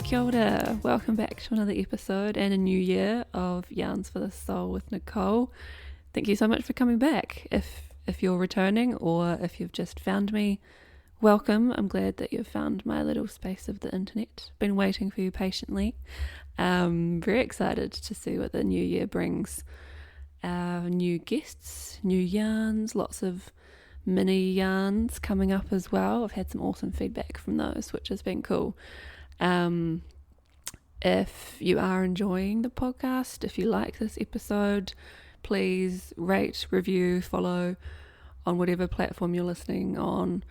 Kia ora. Welcome back to another episode and a new year of Yarns for the Soul with Nicole. Thank you so much for coming back. If you're returning or if you've just found me, welcome. I'm glad that you've found my little space of the internet. Been waiting for you patiently. Very excited to see what the new year brings. New guests, new yarns, lots of mini yarns coming up as well. I've had some awesome feedback from those, which has been cool. If you are enjoying the podcast, if you like this episode, please rate, review, follow on whatever platform you're listening on.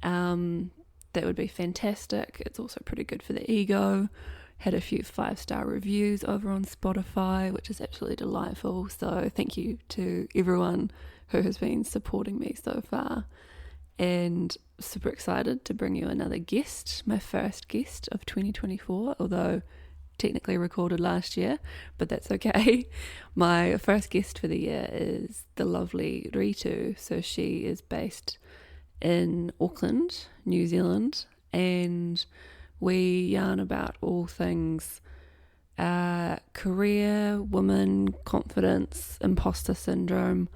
That would be fantastic. It's also pretty good for the ego. Had a few 5-star reviews over on Spotify, which is absolutely delightful. So thank you to everyone who has been supporting me so far. And super excited to bring you another guest, my first guest of 2024, although technically recorded last year, but that's okay. My first guest for the year is the lovely Ritu. So she is based in Auckland, New Zealand, and we yarn about all things career, woman, confidence, imposter syndrome,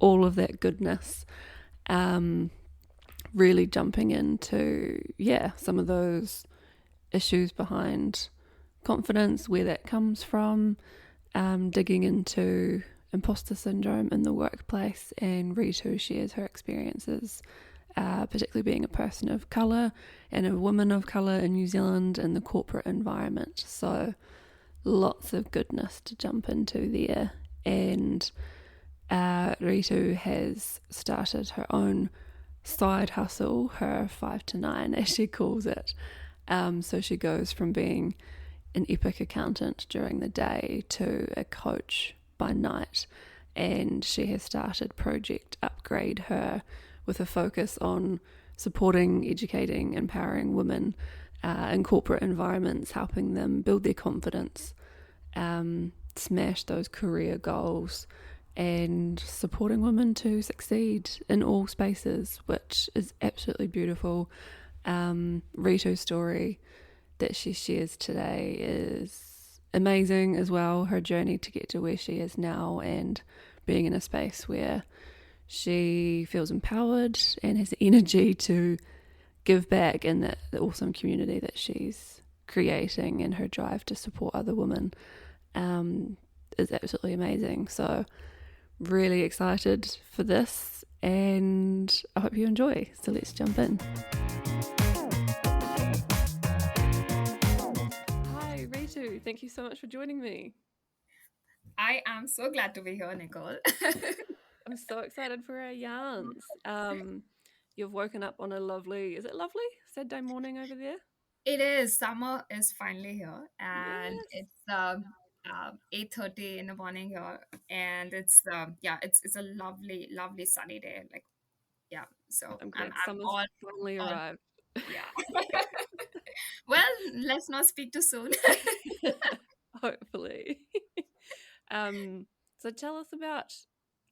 all of that goodness. Really jumping into, some of those issues behind confidence, where that comes from, digging into imposter syndrome in the workplace, and Ritu shares her experiences, particularly being a person of colour and a woman of colour in New Zealand in the corporate environment. So lots of goodness to jump into there. And Ritu has started her own side hustle, her 5 to 9 as she calls it. So she goes from being an epic accountant during the day to a coach by night, and she has started Project Upgrade Her with a focus on supporting, educating, empowering women in corporate environments, helping them build their confidence, smash those career goals, and supporting women to succeed in all spaces, which is absolutely beautiful. Ritu's story that she shares today is amazing as well. Her journey to get to where she is now and being in a space where she feels empowered and has energy to give back in the awesome community that she's creating, and her drive to support other women is absolutely amazing. So really excited for this, and I hope you enjoy. So let's jump in. Hi, Ritu. Thank you so much for joining me. I am so glad to be here, Nicole. I'm so excited for our yarns. You've woken up on a lovely, is it lovely? Saturday morning over there? It is. Summer is finally here, and Yes. it's 8:30 in the morning here, and it's a lovely, lovely sunny day. Like, yeah. So I'm I'm glad I'm summer's all finally all arrived. yeah. Well, let's not speak too soon. Hopefully. So tell us about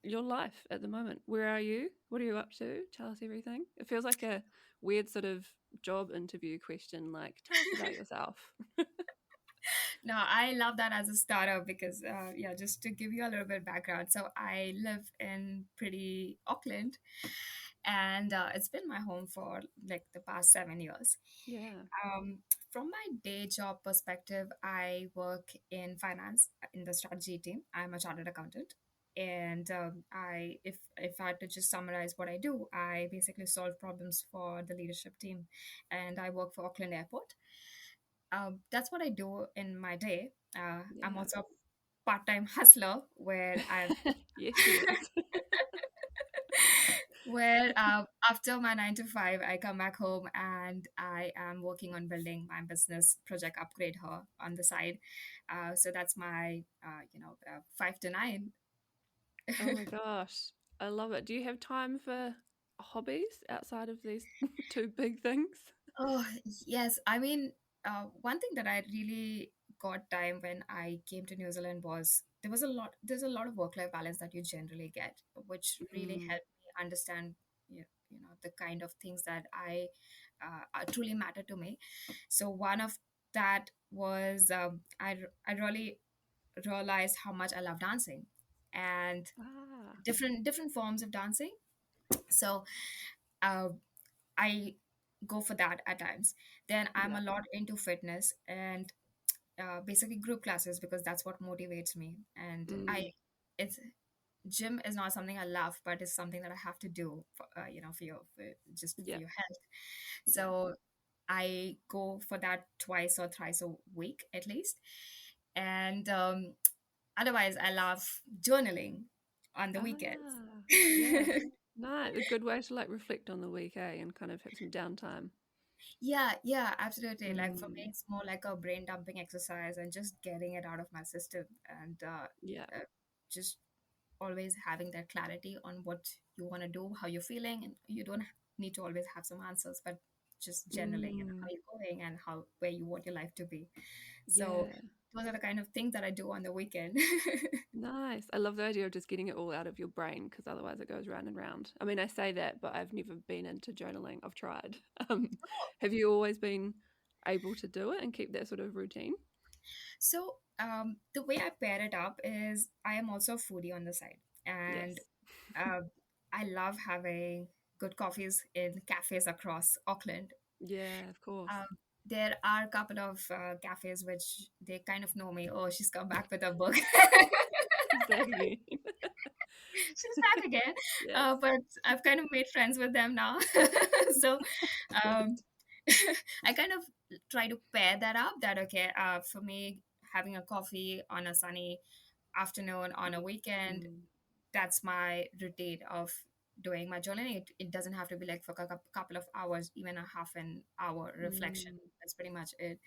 your life at the moment. Where are you? What are you up to? Tell us everything. It feels like a weird sort of job interview question, like, tell us about yourself. No, I love that as a startup because, just to give you a little bit of background. So I live in pretty Auckland, and it's been my home for like the past 7 years. Yeah. Um, from my day job perspective, I work in finance in the strategy team. I'm a chartered accountant. And if I had to just summarize what I do, I basically solve problems for the leadership team, and I work for Auckland Airport. That's what I do in my day. I'm Yeah. also a part-time hustler where I'm Yes, she is. where after my 9 to 5, I come back home and I am working on building my business Project Upgrade Her on the side. So that's my 5 to 9. Oh my gosh. I love it. Do you have time for hobbies outside of these two big things? Oh, yes. I mean, one thing that I really got time when I came to New Zealand was there's a lot of work-life balance that you generally get, which really Mm, helped me understand, the kind of things that I truly matter to me. So one of that was I really realized how much I love dancing and Ah, different forms of dancing. So uh, I go for that at times. Then I'm yeah. a lot into fitness and basically group classes because that's what motivates me. And Mm, it's gym is not something I love, but it's something that I have to do for, just for yeah, your health. yeah. So I go for that twice or thrice a week at least. And otherwise, I love journaling on the weekends. Ah, yeah. Nice. A good way to like reflect on the week, eh, and kind of have some downtime. Yeah, absolutely. Like for me, Mm, it's more like a brain dumping exercise and just getting it out of my system and yeah. just always having that clarity on what you want to do, how you're feeling, and you don't need to always have some answers, but just generally, how Mm, you're going and how where you want your life to be. So yeah. those are the kind of things that I do on the weekend. Nice. I love the idea of just getting it all out of your brain because otherwise it goes round and round. I mean, I say that, but I've never been into journaling. I've tried. Have you always been able to do it and keep that sort of routine? So the way I pair it up is I am also a foodie on the side, and Yes. uh, I love having good coffees in cafes across Auckland. Yeah, of course. Um, there are a couple of cafes which they kind of know me. Oh, she's come back with a book. She's back again. She's back again. Yes. But I've kind of made friends with them now. So Good. um, I kind of try to pair that up that, okay, for me, having a coffee on a sunny afternoon on a weekend, Mm, that's my routine of doing my journaling. It doesn't have to be like for a couple of hours, even a half an hour reflection. mm, That's pretty much it.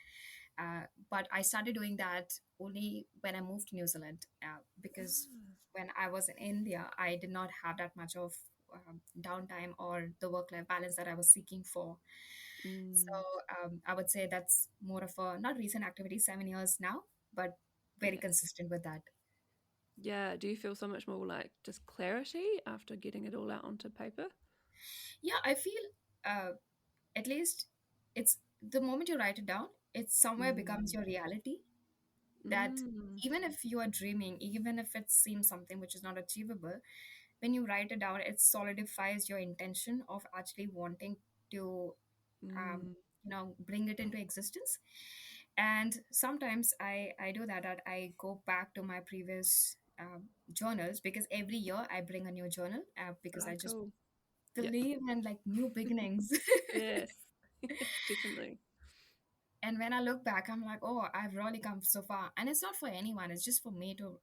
But I started doing that only when I moved to New Zealand because ah, when I was in India, I did not have that much of downtime or the work life balance that I was seeking for. So mm, I would say that's more of a not recent activity, 7 years now, but very yes. consistent with that. Yeah. Do you feel so much more like just clarity after getting it all out onto paper? Yeah, I feel uh, at least it's the moment you write it down, it somewhere becomes Mm, your reality. That mm, even if you are dreaming, even if it seems something which is not achievable, when you write it down, it solidifies your intention of actually wanting to um, mm, bring it into existence. And sometimes I do that I go back to my previous journals because every year I bring a new journal because ah, I just cool. Yeah. believe in like new beginnings. Yes. Yes, definitely. And when I look back, I'm like, oh, I've really come so far. And it's not for anyone, it's just for me to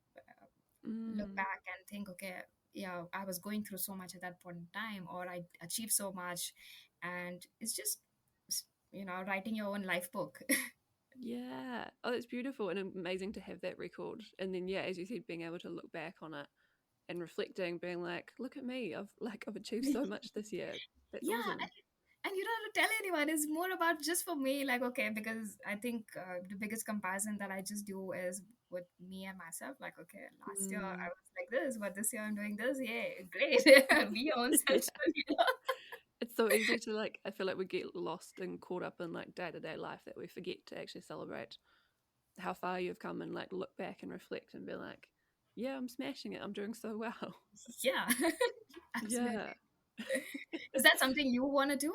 look Mm, back and think, okay, yeah, I was going through so much at that point in time, or I achieved so much. And it's just, writing your own life book. yeah. Oh, it's beautiful and amazing to have that record. And then, yeah, as you said, being able to look back on it and reflecting, being like, look at me. I've achieved so much this year. That's Yeah, awesome. and you don't have to tell anyone. It's more about just for me, like, okay, because I think the biggest comparison that I just do is with me and myself. Like, okay, last year I Mm. was like this, but this year I'm doing this. Yeah, great. Be your own Yeah. self. It's so easy to like, I feel like we get lost and caught up in like day to day life that we forget to actually celebrate how far you've come and like look back and reflect and be like, yeah, I'm smashing it. I'm doing so well. Yeah, absolutely. Yeah. Is that something you want to do?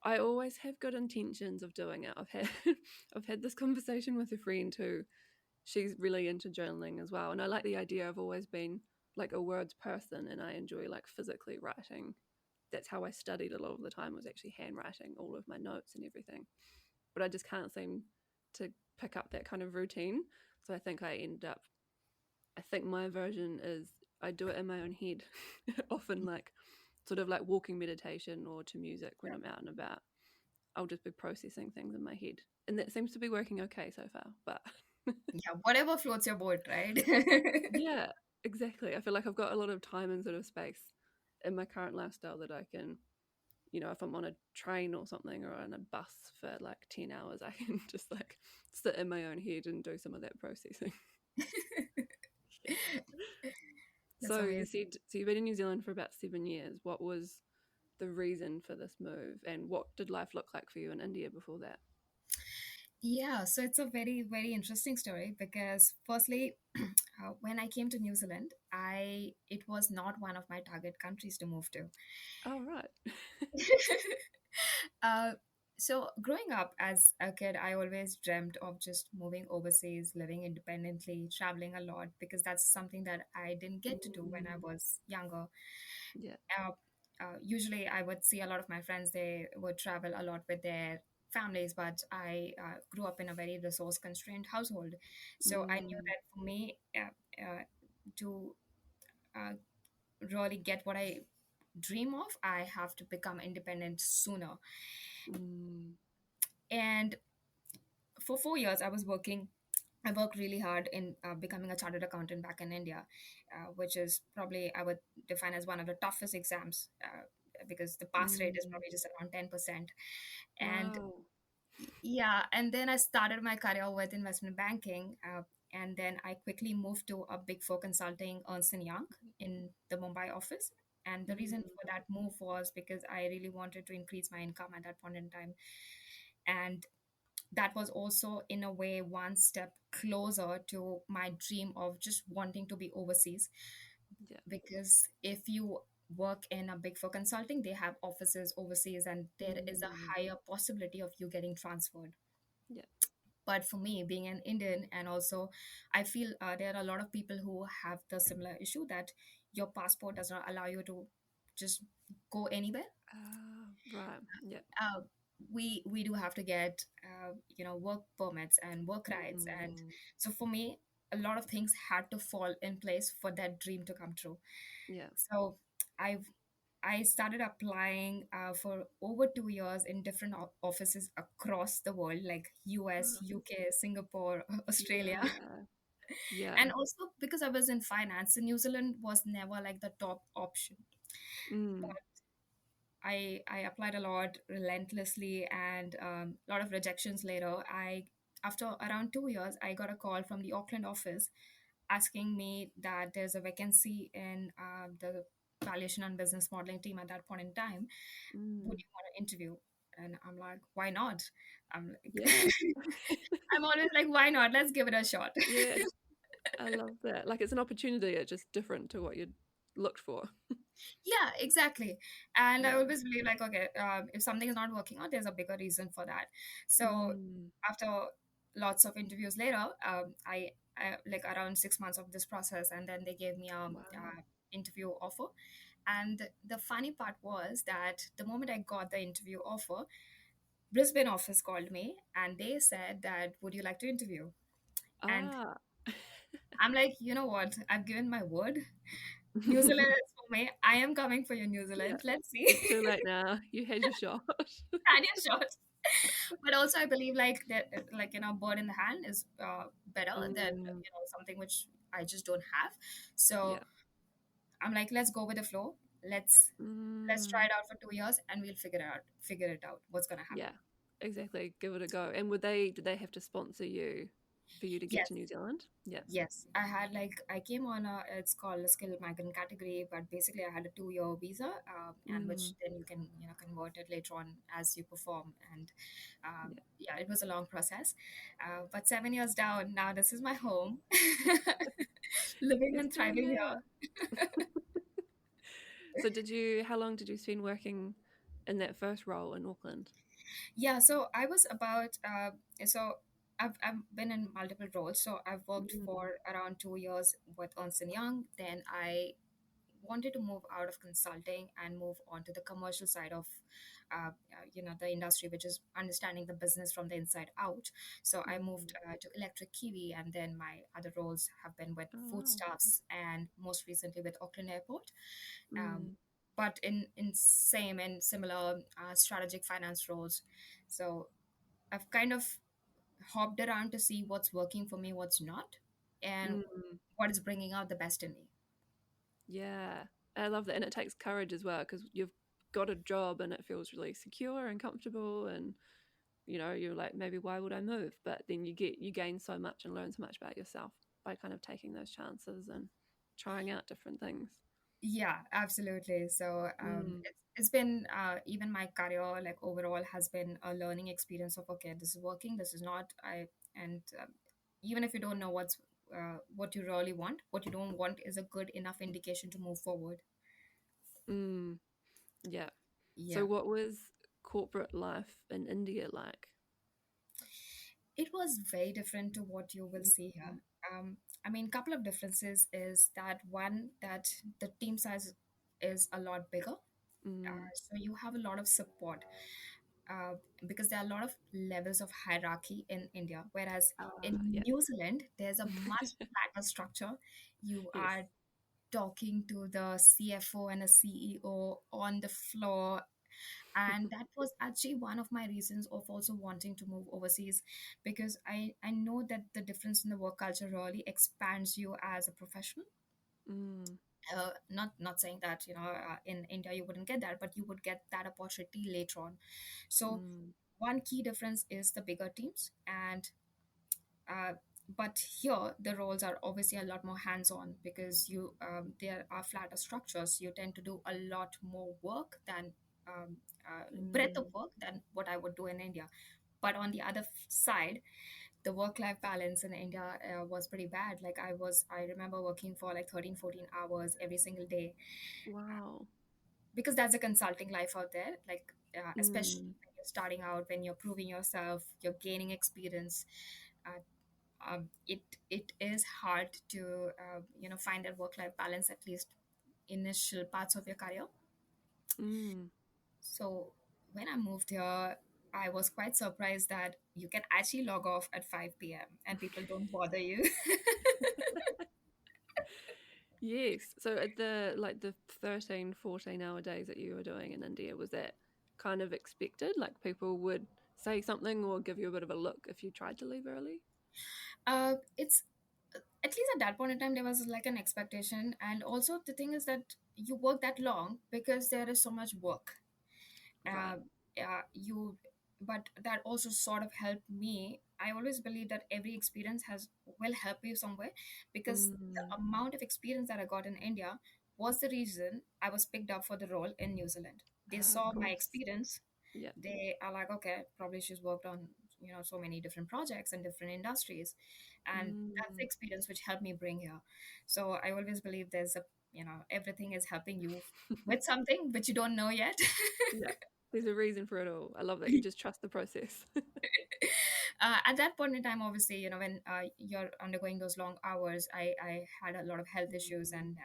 I always have good intentions of doing it. I've had I've had this conversation with a friend who she's really into journaling as well. And I like the idea. I've always been like a words person and I enjoy like physically writing. That's how I studied a lot of the time was actually handwriting all of my notes and everything. But I just can't seem to pick up that kind of routine. So I think I think my version is I do it in my own head, often like sort of like walking meditation or to music when Yeah, I'm out and about. I'll just be processing things in my head. And that seems to be working okay so far. But yeah, whatever floats your boat, right? yeah, exactly. I feel like I've got a lot of time and sort of space in my current lifestyle that I can, if I'm on a train or something or on a bus for like 10 hours, I can just like sit in my own head and do some of that processing. Yeah. That's So you amazing. said, so you've been in New Zealand for about 7 years. What was the reason for this move and what did life look like for you in India before that? Yeah, so it's a very, very interesting story because firstly, when I came to New Zealand, I it was not one of my target countries to move to. Oh, right. uh, so growing up as a kid, I always dreamt of just moving overseas, living independently, traveling a lot because that's something that I didn't get to do when I Mm, was younger. yeah. uh, Usually I would see a lot of my friends, they would travel a lot with their families, but I grew up in a very resource constrained household. So I knew Mm, that for me, to uh, really get what I dream of, I have to become independent sooner. mm, And for 4 years, I worked really hard in becoming a chartered accountant back in India, which is probably I would define as one of the toughest exams, because the pass rate is mm. probably just around 10%. And Wow. yeah, and then I started my career with investment banking, and then I quickly moved to a Big Four consulting, Ernst& and Young, in the Mumbai office. And the reason Mm, for that move was because I really wanted to increase my income at that point in time. And that was also in a way one step closer to my dream of just wanting to be overseas, yeah. because if you work in a Big Four consulting, they have offices overseas and there is a Mm, higher possibility of you getting transferred. yeah. But for me, being an Indian, and also I feel there are a lot of people who have the similar issue that your passport does not allow you to just go anywhere. Right. Yeah. uh, we do have to get work permits and work rights, and Mm, so for me a lot of things had to fall in place for that dream to come true. yeah. So i I started applying for over 2 years in different offices across the world, like US, Wow. UK, Singapore, Australia. Yeah. Yeah. And also because I was in finance, New Zealand was never like the top option. Mm, I applied a lot relentlessly, and a lot of rejections later. After around 2 years, I got a call from the Auckland office asking me that there's a vacancy in the valuation and business modeling team at that point in time. Would mm, you want to interview? And I'm like, why not? I'm like, yeah. I'm always like, why not? Let's give it a shot. Yeah. I love that. Like it's an opportunity, it's just different to what you'd looked for. Yeah, exactly. And I Yeah. always believe like, okay, if something is not working out, there's a bigger reason for that. So Mm, after lots of interviews later, I like around 6 months of this process, and then they gave me wow. interview offer. And the funny part was that the moment I got the interview offer, Brisbane office called me and they said that, would you like to interview? And Ah. I'm like, you know what? I've given my word. New Zealand is for me. I am coming for you, New Yeah. Zealand. Let's see. It's too late now. You had your shot. Hand your shot. But also, I believe like that, like bird in the hand is better than Mm, something which I just don't have. yeah. So I'm like, let's go with the flow. Let's try Mm, it out for 2 years, and we'll figure it out what's gonna yeah. happen. Exactly. Give it a go. And would they did they have to sponsor you for you to get Yes. to New Zealand? Yeah. Yes, I came on it's called a skilled migrant category, but basically I had a 2 year visa, and which Mm, then you can convert it later on as you perform, and yeah. yeah, it was a long process, but 7 years down, now this is my home, living You're and still thriving here. here. So how long did you spend working in that first role in Auckland? Yeah, so I was about so I've been in multiple roles. So I've worked Mm, for around 2 years with Ernst& and Young. Then I wanted to move out of consulting and move on to the commercial side of the industry, which is understanding the business from the inside out. So I moved mm. to Electric Kiwi, and then my other roles have been with Oh wow. foodstuffs and most recently with Auckland Airport. um, Mm, but in same and similar strategic finance roles. So I've kind of hopped around to see what's working for me, what's not, and mm. what is bringing out the best in me. Yeah, I love that, and it takes courage as well because you've got a job and it feels really secure and comfortable, and you're like, maybe why would I move? But then you gain so much and learn so much about yourself by kind of taking those chances and trying out different things. Yeah, absolutely. So Mm, it's been even my career like overall has been a learning experience of okay, this is working, this is not. And even if you don't know what you really want, what you don't want is a good enough indication to move forward. mm, yeah. So, Yeah, what was corporate life in India like? it was very different to what you will see here. Mm, I mean, couple of differences is that one that the team size is a lot bigger. mm, So you have a lot of support uh, because there are a lot of levels of hierarchy in India, whereas in yeah. New Zealand, there's a much flatter structure. You Yes. are talking to the CFO and a CEO on the floor. And that was actually one of my reasons of also wanting to move overseas because I know that the difference in the work culture really expands you as a professional. Mm, Not saying that in India you wouldn't get that, but you would get that opportunity later on. So mm, one key difference is the bigger teams, and uh, but here the roles are obviously a lot more hands-on because you there are flatter structures. You tend to do a lot more work than breadth of mm. work than what I would do in India. But on the other side, the work-life balance in India was pretty bad. Like I remember working for like 13, 14 hours every single day Wow. because that's a consulting life out there. Like especially Mm, when you're starting out, when you're proving yourself, you're gaining experience. Uh, it is hard to find that work life balance at least initial parts of your career. mm. So when I moved here, I was quite surprised that you can actually log off at 5 p.m. and people don't bother you. Yes. So at the 13, 14 hour days that you were doing in India, was that kind of expected? Like people would say something or give you a bit of a look if you tried to leave early? It's at least at that point in time there was like an expectation, and also the thing is that you work that long because there is so much work. Right. uh, you But that also sort of helped me. I always believe that every experience has will help you somewhere, because the Mm. amount of experience that I got in India was the reason I was picked up for the role in New Zealand. They Of saw my course. experience. Yeah. They are like, okay, probably she's worked on so many different projects and different industries, and that's the Mm. experience which helped me bring here. So I always believe there's a everything is helping you with something which you don't know yet. Yeah. There's a reason for it all. I love that. You just trust the process. At that point in time, obviously, when you're undergoing those long hours, I had a lot of health issues, Mm. and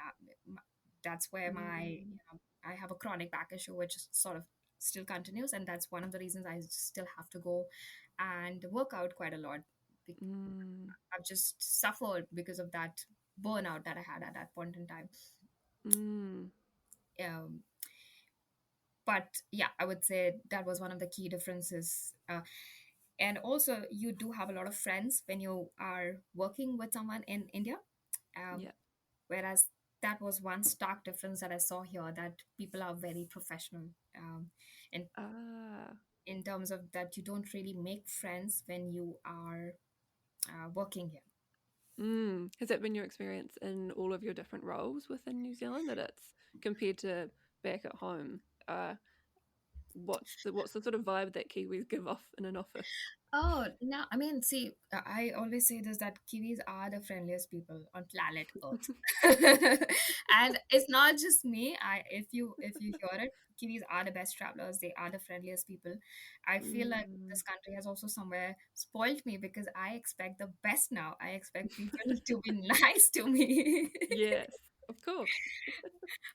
that's where Mm. I have a chronic back issue, which is sort of still continues, and that's one of the reasons I still have to go and work out quite a lot. Mm. I've just suffered because of that burnout that I had at that point in time. Mm. Um, but yeah, I would say that was one of the key differences. And also, you do have a lot of friends when you are working with someone in India, um, Yeah. whereas that was one stark difference that I saw here, that people are very professional, in Ah. in terms of that you don't really make friends when you are working here. Mm. Has that been your experience in all of your different roles within New Zealand? That it's compared to back at home? What's the sort of vibe that Kiwis give off in an office? Oh, no, I mean, see, I always say this that Kiwis are the friendliest people on planet Earth. And it's not just me. If you hear it, Kiwis are the best travelers. They are the friendliest people. I feel like Mm. this country has also somewhere spoiled me because I expect the best now. I expect people to be nice to me. Yes, of course.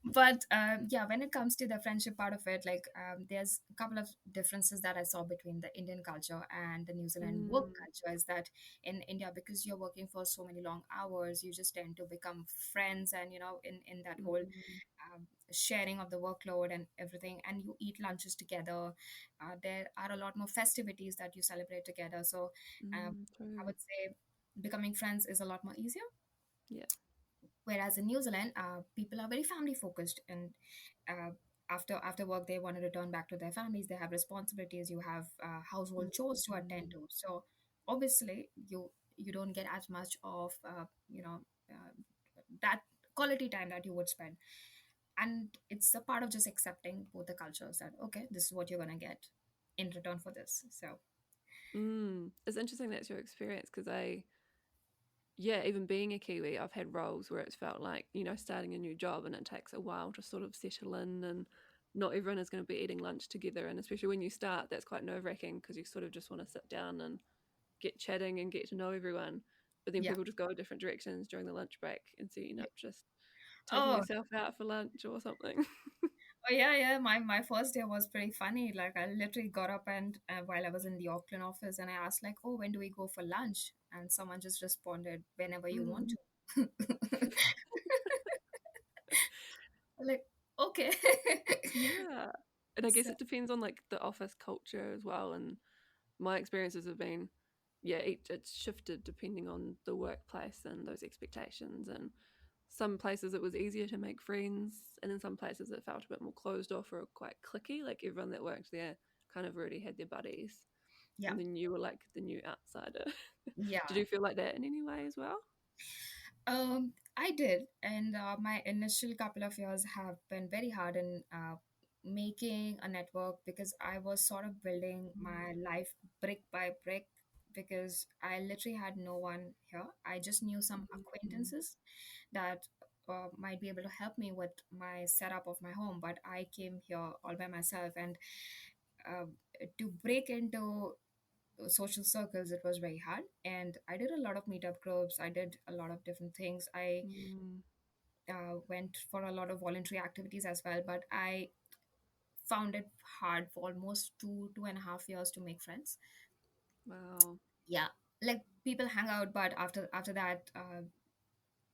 But yeah, when it comes to the friendship part of it, like there's a couple of differences that I saw between the Indian culture and the New Zealand work Mm. culture is that in India, because you're working for so many long hours, you just tend to become friends, and in that whole Mm. sharing of the workload and everything, and you eat lunches together. There are a lot more festivities that you celebrate together, so Mm. I True. would say becoming friends is a lot more easier. Yeah. Whereas in New Zealand, people are very family focused, and uh, after work, they want to return back to their families. They have responsibilities. You have household chores to attend Mm. to. So obviously, you don't get as much of that quality time that you would spend. and it's a part of just accepting both the cultures that okay, this is what you're gonna get in return for this. So It's interesting that's your experience because yeah, even being a Kiwi, I've had roles where it's felt like, starting a new job and it takes a while to sort of settle in and not everyone is going to be eating lunch together. And especially when you start, that's quite nerve wracking because you sort of just want to sit down and get chatting and get to know everyone. But then yeah. people just go different directions during the lunch break. And so you end up just taking Oh, yourself out for lunch or something. oh yeah, yeah. My first day was pretty funny. Like I literally got up and while I was in the Auckland office, and I asked like, "Oh, when do we go for lunch?" And someone just responded, "Whenever you want Mm, to." Like, okay. yeah. And I guess So it depends on like the office culture as well. And my experiences have been, yeah, it's shifted depending on the workplace and those expectations. And some places it was easier to make friends, and in some places it felt a bit more closed off or quite clicky. Like everyone that worked there kind of already had their buddies, yeah, and then you were like the new outsider. Did yeah. you feel like that in any way as well? I did, and my initial couple of years have been very hard in making a network because I was sort of building my life brick by brick because I literally had no one here. I just knew some Mm, acquaintances that might be able to help me with my setup of my home, but I came here all by myself, and uh, to break into social circles it was very hard, and I did a lot of meetup groups, I did a lot of different things, I mm, went for a lot of voluntary activities as well, but I found it hard for almost 2.5 years to make friends. wow. Yeah, like people hang out, but after that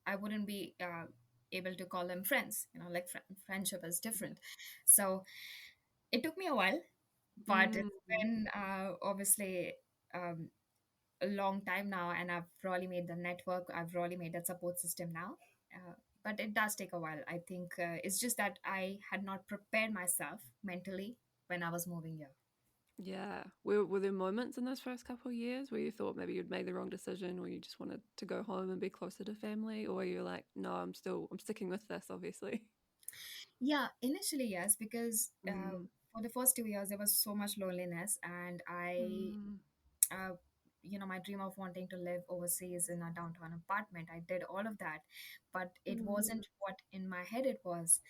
I wouldn't be able to call them friends, like friendship is different. So it took me a while, but Mm, it's been obviously um, a long time now, and I've really made the network, I've really made that support system now. But it does take a while. I think it's just that I had not prepared myself mentally when I was moving here. yeah. Were there moments in those first couple of years where you thought maybe you'd made the wrong decision, or you just wanted to go home and be closer to family, or you're like, no, I'm sticking with this, obviously. Yeah, initially, yes, because Mm, for the first 2 years, there was so much loneliness, and mm, uh, my dream of wanting to live overseas in a downtown apartment, I did all of that, but it mm, wasn't what in my head it was.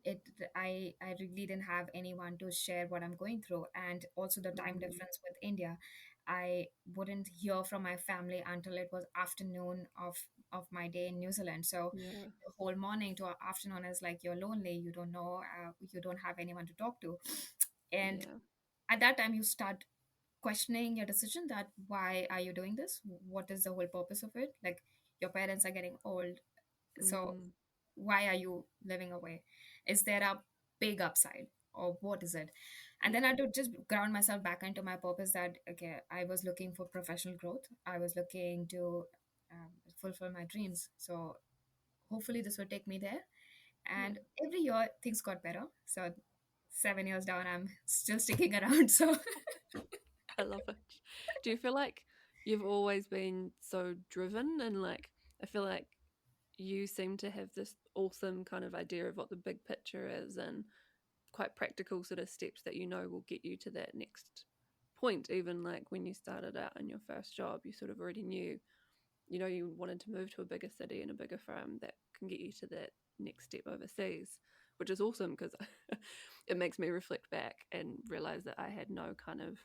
it I really didn't have anyone to share what I'm going through, and also the time mm, difference with India. I wouldn't hear from my family until it was afternoon of my day in New Zealand. So yeah, the whole morning to afternoon is like you're lonely, you don't know, you don't have anyone to talk to, and yeah. at that time you start questioning your decision, that why are you doing this, what is the whole purpose of it, like your parents are getting old, so Mm, why are you living away, is there a big upside, or what is it? And then yeah, I had to just ground myself back into my purpose, that okay, I was looking for professional growth, I was looking to fulfill my dreams, so hopefully this will take me there. yeah. And every year things got better, so 7 years down I'm still sticking around. So I love it. Do you feel like you've always been so driven and like I feel like you seem to have this awesome kind of idea of what the big picture is and quite practical sort of steps that will get you to that next point. Even like when you started out in your first job, you sort of already knew, you wanted to move to a bigger city and a bigger firm that can get you to that next step overseas, which is awesome because it makes me reflect back and realize that I had no kind of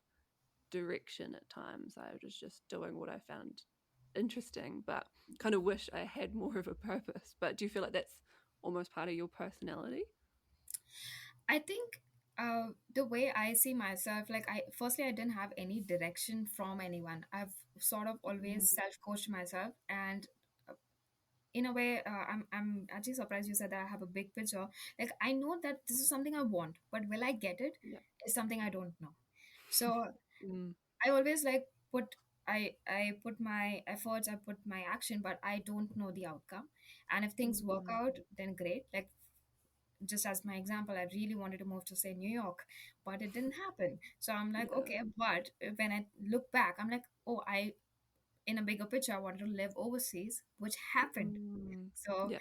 direction at times. I was just doing what I found interesting, but kind of wish I had more of a purpose. But do you feel like that's almost part of your personality? I think the way I see myself, like I didn't have any direction from anyone. I've sort of always Mm, self-coached myself, and uh, in a way, I'm actually surprised you said that I have a big picture. Like I know that this is something I want, but will I get it? yeah. Is something I don't know. So Mm, I always like put I put my efforts, I put my action, but I don't know the outcome. And if things work mm, out, then great. Like just as my example, I really wanted to move to say New York, but it didn't happen. So I'm like, yeah. okay, but when I look back, I'm like, oh, I in a bigger picture, I wanted to live overseas, which happened. Mm, So yeah.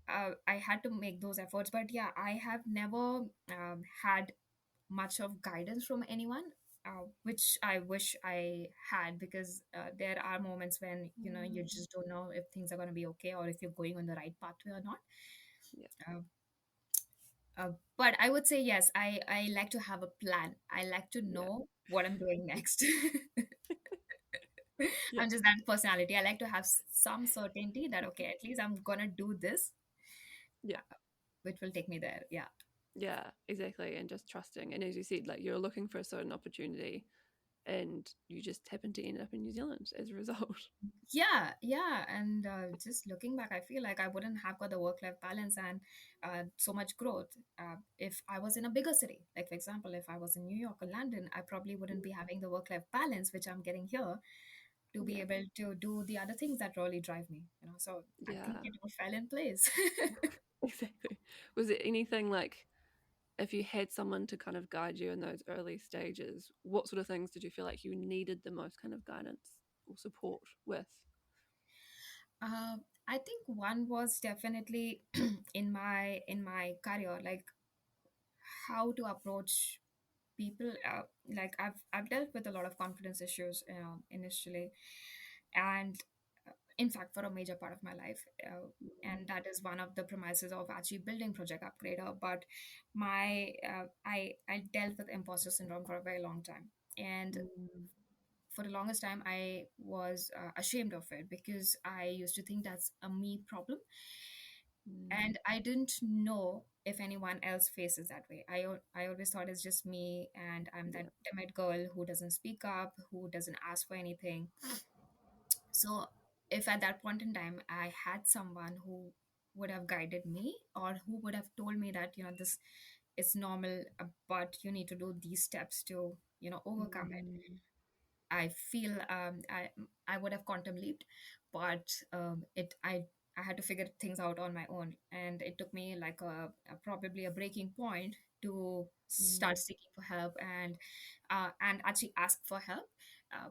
I had to make those efforts. But yeah, I have never had much of guidance from anyone, which I wish I had, because there are moments when you Mm, just don't know if things are going to be okay or if you're going on the right pathway or not. yeah, Uh, but I would say yes, I like to have a plan. I like to yeah, know what I'm doing next. yeah, I'm just that personality. I like to have some certainty that okay, at least I'm gonna do this, yeah, which will take me there. Yeah. yeah, exactly. And just trusting. And as you said, like you're looking for a certain opportunity and you just happen to end up in New Zealand as a result. Yeah, and just looking back, I feel like I wouldn't have got the work-life balance and so much growth if I was in a bigger city. Like for example, if I was in New York or London, I probably wouldn't be having the work-life balance which I'm getting here to be Yeah, able to do the other things that really drive me. So I think yeah, it all fell in place. exactly. Was it anything like if you had someone to kind of guide you in those early stages, what sort of things did you feel like you needed the most kind of guidance or support with? Uh, I think one was definitely in my career, like how to approach people. Like I've dealt with a lot of confidence issues initially, and in fact, for a major part of my life, and Mm, that is one of the premises of actually building Project Upgrader. But I dealt with imposter syndrome for a very long time, and mm, for the longest time I was ashamed of it because I used to think that's a me problem, mm, and I didn't know if anyone else faces that way. I always thought it's just me, and I'm that yeah. timid girl who doesn't speak up, who doesn't ask for anything. So if at that point in time I had someone who would have guided me, or who would have told me that this is normal, but you need to do these steps to overcome it, Mm, I feel I would have quantum leaped, but it I had to figure things out on my own, and it took me like probably a breaking point to start mm, seeking for help and actually ask for help. Uh,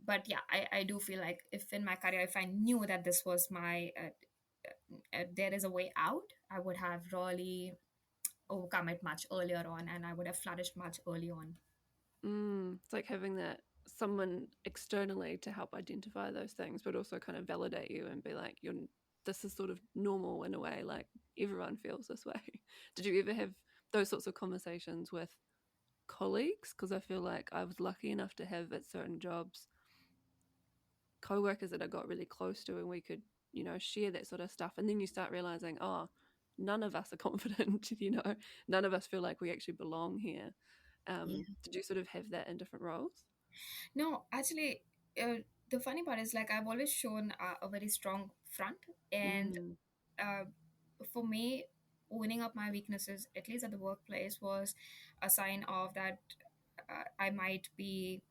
but yeah, I do feel like if in my career, if I knew that this was my there is a way out, I would have really overcome it much earlier on, and I would have flourished much early on. it's like having that someone externally to help identify those things, but also kind of validate you and be like, "You're this is sort of normal in a way. Like everyone feels this way." Did you ever have those sorts of conversations with colleagues? Because I feel like I was lucky enough to have at certain jobs co-workers that I got really close to, and we could, share that sort of stuff. And then you start realizing, oh, none of us are confident, none of us feel like we actually belong here. Did you sort of have that in different roles? No, actually, the funny part is like I've always shown a very strong front, and Mm, uh, for me, owning up my weaknesses, at least at the workplace, was a sign of that I might be,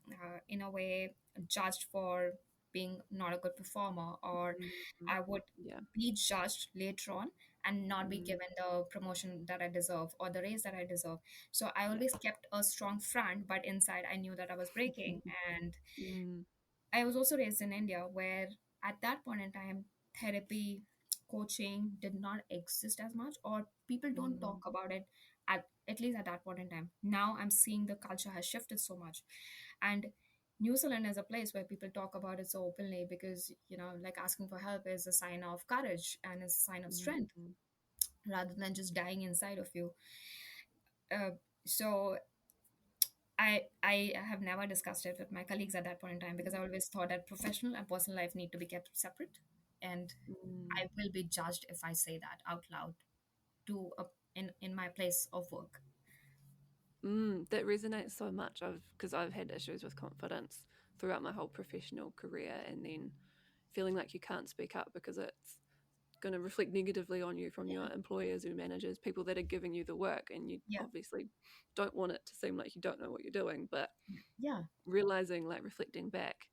in a way, judged for being not a good performer, or mm, I would yeah. be judged later on and not be Mm, given the promotion that I deserve or the raise that I deserve. So I yeah. always kept a strong front, but inside I knew that I was breaking. And Mm, I was also raised in India, where at that point in time, therapy, coaching did not exist as much, or people don't talk mm, about it at least at that point in time. Now I'm seeing the culture has shifted so much. And New Zealand is a place where people talk about it so openly because, like asking for help is a sign of courage and is a sign of strength mm, rather than just dying inside of you. So I have never discussed it with my colleagues at that point in time because I always thought that professional and personal life need to be kept separate, and mm. I will be judged if I say that out loud to in my place of work. That resonates so much. Because I've had issues with confidence throughout my whole professional career, and then feeling like you can't speak up because it's going to reflect negatively on you from Yeah, your employers or managers, people that are giving you the work, and you yeah, obviously don't want it to seem like you don't know what you're doing. But yeah, realizing, like reflecting back,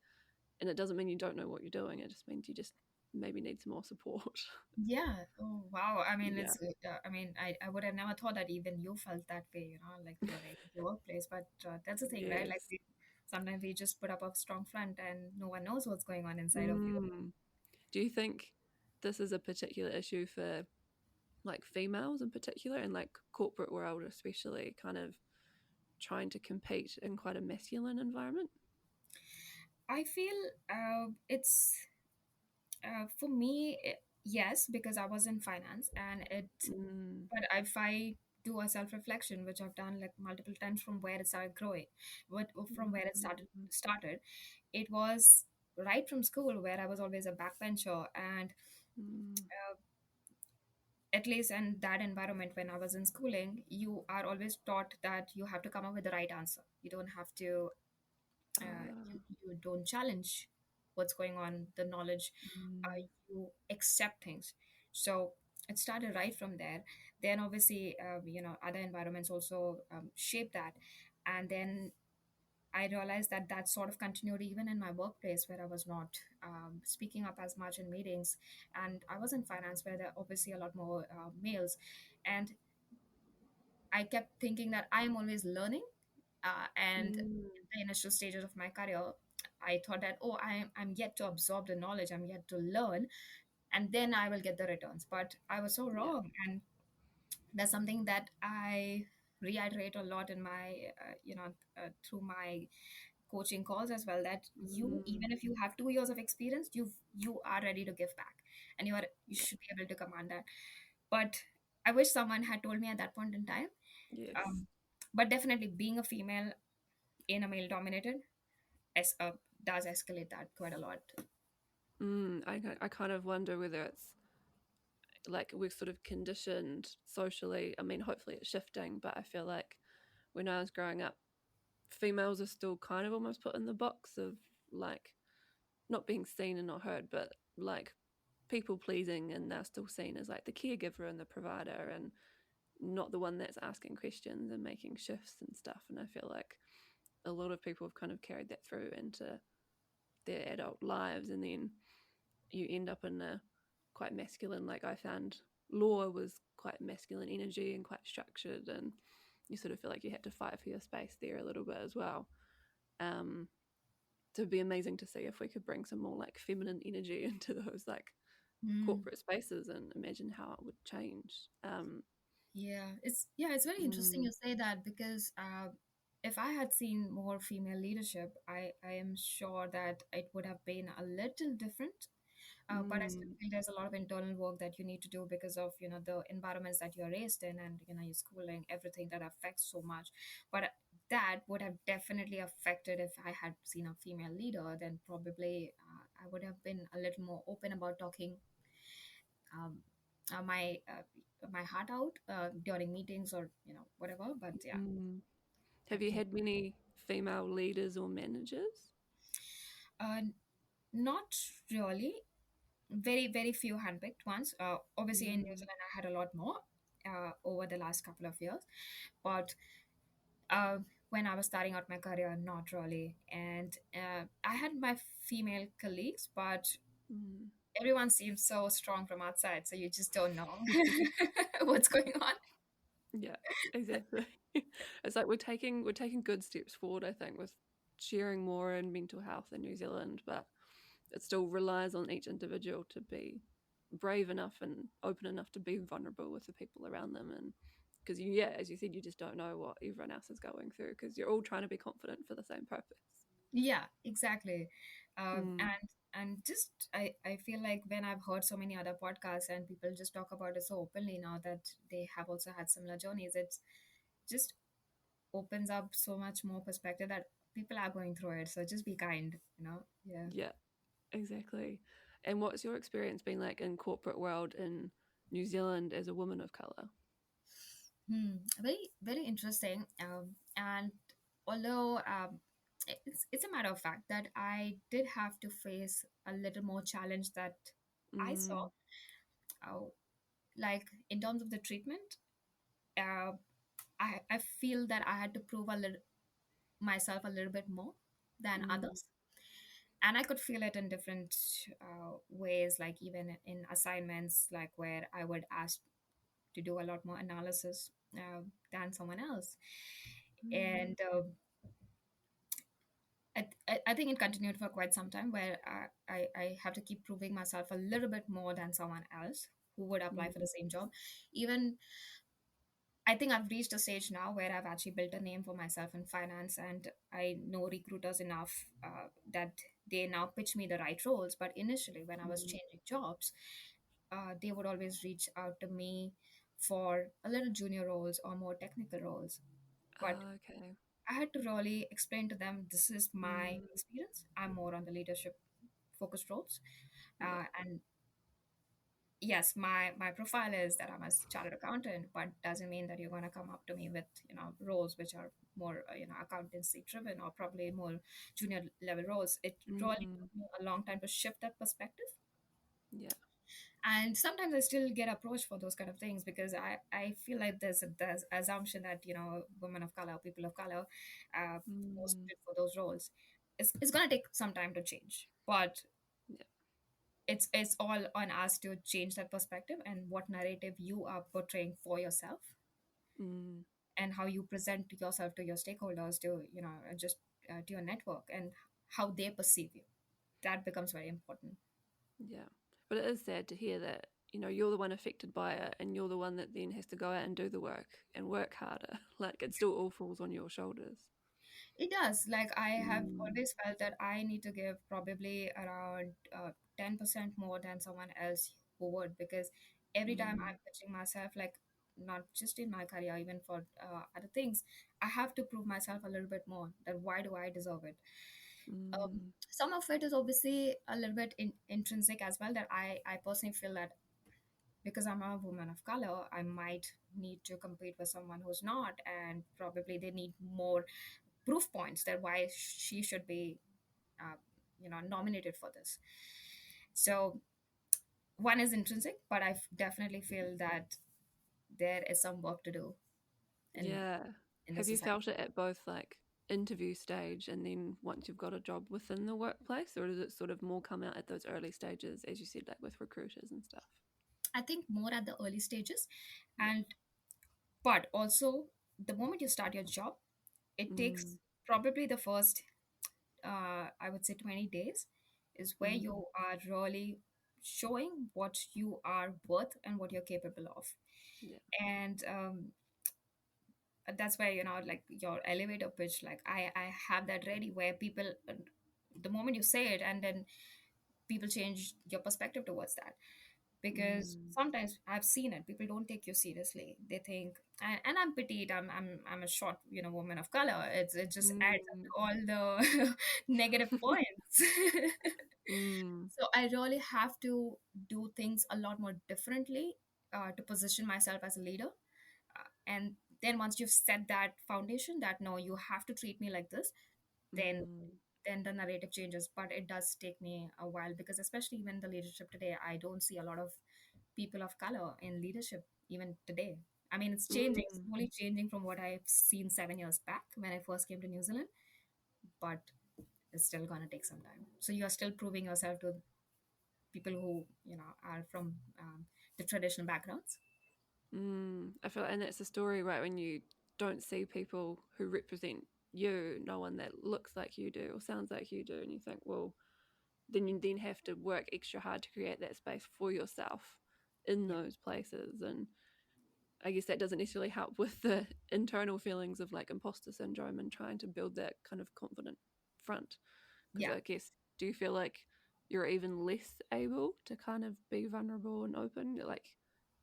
and it doesn't mean you don't know what you're doing. It just means you just maybe need some more support. yeah. Oh wow! I mean, Yeah. I mean, I would have never thought that even you felt that way. Like during the workplace. But that's the thing, right? Like Yes. sometimes we just put up a strong front, and no one knows what's going on inside of you. Mm. Do you think? this is a particular issue for like females in particular, and like corporate world especially, kind of trying to compete in quite a masculine environment? I feel it's for me, yes, because I was in finance, and it. Mm, But if I do a self reflection, which I've done like multiple times from where it started growing, what from where it mm, started, it was right from school where I was always a backbencher, and mm, at least in that environment when I was in schooling, you are always taught that you have to come up with the right answer. You don't have to, ah, you don't challenge what's going on, the knowledge, mm, you accept things. So it started right from there. Then obviously, other environments also shape that. And then I realized that that sort of continued even in my workplace where I was not speaking up as much in meetings. And I was in finance where there are obviously a lot more males. And I kept thinking that I'm always learning. And in mm, the initial stages of my career, I thought that, oh, I'm yet to absorb the knowledge, I'm yet to learn, and then I will get the returns. But I was so yeah. wrong. And that's something that I reiterate a lot in my, through my coaching calls as well, that you, Mm, even if you have 2 years of experience, you are ready to give back, and you yeah. should be able to command that. But I wish someone had told me at that point in time. Yes. um, but definitely being a female in a male dominated es- uh, does escalate that quite a lot. I kind of wonder whether it's like we're sort of conditioned socially. I mean, hopefully it's shifting, but I feel like when I was growing up, females are still kind of almost put in the box of like not being seen and not heard, but like people pleasing, and they're still seen as like the caregiver and the provider and not the one that's asking questions and making shifts and stuff. And I feel like a lot of people have kind of carried that through into their adult lives, and then you end up in a quite masculine, like I found law was quite masculine energy and quite structured, and you sort of feel like you had to fight for your space there a little bit as well. um so it'd be amazing to see if we could bring some more like feminine energy into those like Mm, corporate spaces and imagine how it would change. it's very interesting Mm, you say that, because if I had seen more female leadership, I am sure that it would have been a little different. But I still mm, feel there's a lot of internal work that you need to do because of the environments that you're raised in, and your schooling, everything that affects so much. But that would have definitely affected if I had seen a female leader. Then probably I would have been a little more open about talking um, my heart out during meetings or whatever. But yeah, mm. I Have you think had many female leaders or managers? uh, not really. Very very few handpicked ones. Obviously in New Mm, Zealand I had a lot more over the last couple of years, but when I was starting out my career, not really. And I had my female colleagues, but mm. everyone seems so strong from outside, so you just don't know what's going on. Yeah, exactly. It's like we're taking good steps forward, I think, with sharing more in mental health in New Zealand, but it still relies on each individual to be brave enough and open enough to be vulnerable with the people around them. And because yeah, as you said, you just don't know what everyone else is going through because you're all trying to be confident for the same purpose. Yeah, exactly. Mm, And just I feel like when I've heard so many other podcasts and people just talk about it so openly now that they have also had similar journeys, it's just opens up so much more perspective that people are going through it. So just be kind. Yeah. yeah, exactly. And what's your experience been like in corporate world in New Zealand as a woman of color? Very, very interesting. And although it's a matter of fact that I did have to face a little more challenge that I saw, Mm, uh, like in terms of the treatment, uh, I feel that I had to prove myself a little bit more than mm, others. And I could feel it in different ways, like even in assignments, like where I would ask to do a lot more analysis than someone else. mm, And I think it continued for quite some time where I have to keep proving myself a little bit more than someone else who would apply for Mm. the same job. Even I think I've reached a stage now where I've actually built a name for myself in finance, and I know recruiters enough that they now pitch me the right roles. But initially, when I was Mm. changing jobs, they would always reach out to me for a little junior roles or more technical roles. But Ah, okay. I had to really explain to them this is my Mm. experience. I'm more on the leadership focused roles, Yeah. and yes, my profile is that I'm a chartered accountant, but doesn't mean that you're going to come up to me with roles which are more accountancy driven or probably more junior level roles. It really Mm. took me a long time to shift that perspective, Yeah. and sometimes I still get approached for those kind of things because I feel like there's assumption that women of color, people of color, most Mm. fit for those roles. It's going to take some time to change, but Yeah. it's all on us to change that perspective and what narrative you are portraying for yourself Mm. and how you present yourself to your stakeholders, to just to your network, and how they perceive you. That becomes very important. Yeah. But it is sad to hear that, you're the one affected by it and you're the one that then has to go out and do the work and work harder. Like it still all falls on your shoulders. It does. Like I have Mm. always felt that I need to give probably around 10% more than someone else who would, because every time Mm. I'm pitching myself, like not just in my career, even for other things, I have to prove myself a little bit more. That why do I deserve it? Mm. Some of it is obviously a little bit intrinsic as well. That I personally feel that because I'm a woman of color, I might need to compete with someone who's not, and probably they need more proof points that why she should be uh, nominated for this. So one is intrinsic, but definitely feel that there is some work to do in Yeah. in the Have you society. felt it at both like interview stage and then once you've got a job within the workplace, or does it sort of more come out at those early stages, as you said, like with recruiters and stuff? I think more at the early stages, Yeah. and but also the moment you start your job, it takes Mm. probably the first I would say 20 days is where Mm. you are really showing what you are worth and what you're capable of. Yeah. And that's why like your elevator pitch, like I have that ready where people the moment you say it, and then people change your perspective towards that, because Mm. sometimes I've seen it, people don't take you seriously. They think, and I'm petite, I'm a short woman of color. It just adds up Mm. to all the negative points. Mm. So I really have to do things a lot more differently to position myself as a leader. And then once you've set that foundation that no, you have to treat me like this, then Mm. the narrative changes. But it does take me a while, because especially even the leadership today, I don't see a lot of people of color in leadership even today. I mean, it's changing, Mm. slowly changing from what I've seen 7 years back when I first came to New Zealand, but it's still gonna take some time. So you are still proving yourself to people who are from the traditional backgrounds. I feel, and that's the story, right? When you don't see people who represent you, no one that looks like you do or sounds like you do, and you think, well, then you then have to work extra hard to create that space for yourself in Yeah, those places. And I guess that doesn't necessarily help with the internal feelings of like imposter syndrome and trying to build that kind of confident front. Because yeah. I guess, do you feel like you're even less able to kind of be vulnerable and open? Like,